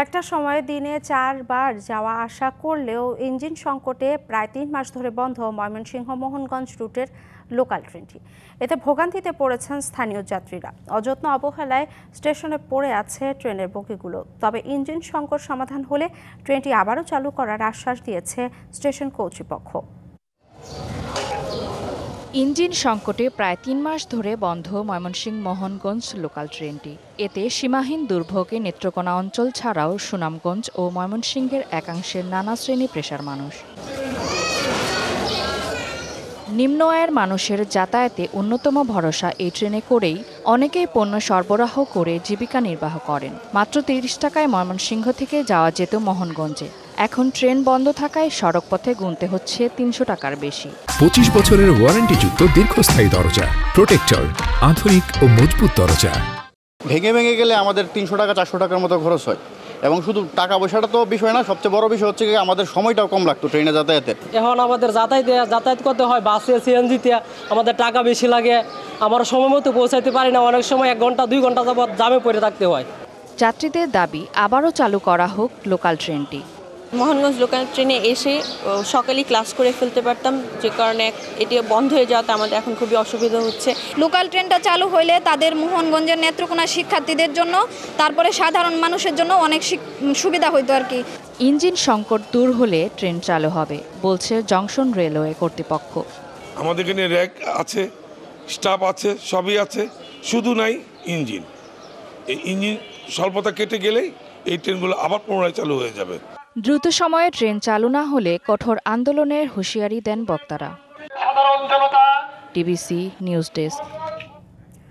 একটা সময়ে দিনে 4 বার যাওয়া আসা করলেও ইঞ্জিন সংকটে প্রায় 3 মাস ধরে বন্ধ ময়মনসিংহ মোহনগঞ্জ রুটের লোকাল ট্রেনটি। এতে ভোগান্তিতে পড়েছেন স্থানীয় যাত্রীরা। অযত্ন অবহেলায় স্টেশনে পড়ে আছে ট্রেনের বগিগুলো। তবে ইঞ্জিন সংকট সমাধান হলে ট্রেনটি আবারও চালু করার আশ্বাস দিয়েছে স্টেশন কর্তৃপক্ষ। ইঞ্জিন সংকটে প্রায় 3 মাস ধরে বন্ধ ময়মনসিংহ মোহনগঞ্জ লোকাল ট্রেনটি। এতে সীমাহীন দুর্ভোগে নেত্রকোনা অঞ্চল ছাড়াও সুনামগঞ্জ ও ময়মনসিংহের একাংশের নানা শ্রেণী পেশার মানুষ। নিম্ন আয়ের মানুষের যাতায়াতে অন্যতম ভরসা এই ট্রেনে করেই অনেকেই পণ্য সরবরাহ করে জীবিকা নির্বাহ করেন। মাত্র 30 টাকায় ময়মনসিংহ থেকে যাওয়া যেত মোহনগঞ্জে। এখন ট্রেন বন্ধ থাকায় সড়ক পথে গুনতে হচ্ছে 300 টাকার বেশি। 25 বছরের ওয়ারেন্টিযুক্ত দীর্ঘস্থায়ী দরজা প্রোটেক্টর, আধুনিক ও মজবুত দরজা। ভেঙে ভেঙে গেলে আমাদের 300 টাকা 400 টাকার মতো খরচ হয়, এবং শুধু টাকা পয়সাটা তো বিষয় না, সবচেয়ে বড় বিষয় হচ্ছে আমাদের সময়টাও কম লাগতো ট্রেনে যাতায়াতের। এখন আমাদের যাতায়াত করতে হয় বাসে, সিএনজিতে, আমাদের টাকা বেশি লাগে। আমরা সময় মতো পৌঁছাইতে পারি না, অনেক সময় 1 ঘন্টা 2 ঘন্টা যাবত জামে পড়ে থাকতে হয়। যাত্রীদের দাবি আবারও চালু করা হোক লোকাল ট্রেনটি। মোহনগঞ্জ লোকাল ট্রেনে এসে সকালেই ক্লাস করে ফেলতে পারতাম, যে কারণে এটি বন্ধ হয়ে যাওয়াতে আমাদের এখন খুবই অসুবিধা হচ্ছে। লোকাল ট্রেনটা চালু হইলে তাদের মোহনগঞ্জের নেত্রকোনা শিক্ষার্থীদের জন্য, তারপরে সাধারণ মানুষের জন্য অনেক সুবিধা হইতো আর কি। ইঞ্জিন সংকট দূর হলে ট্রেন চালু হবে বলছে জংশন রেলওয়ে কর্তৃপক্ষ। আমাদের এখানে র্যাক আছে, স্টাফ আছে, সবই আছে, শুধু নাই ইঞ্জিন। এই ইঞ্জিন স্বল্পতা কেটে গেলেই এই ট্রেনগুলো আবার পুনরায় চালু হয়ে যাবে। দ্রুত সময়ে ট্রেন চালু না হলে কঠোর আন্দোলনের হুঁশিয়ারি দেন বক্তারা। TBC news desk.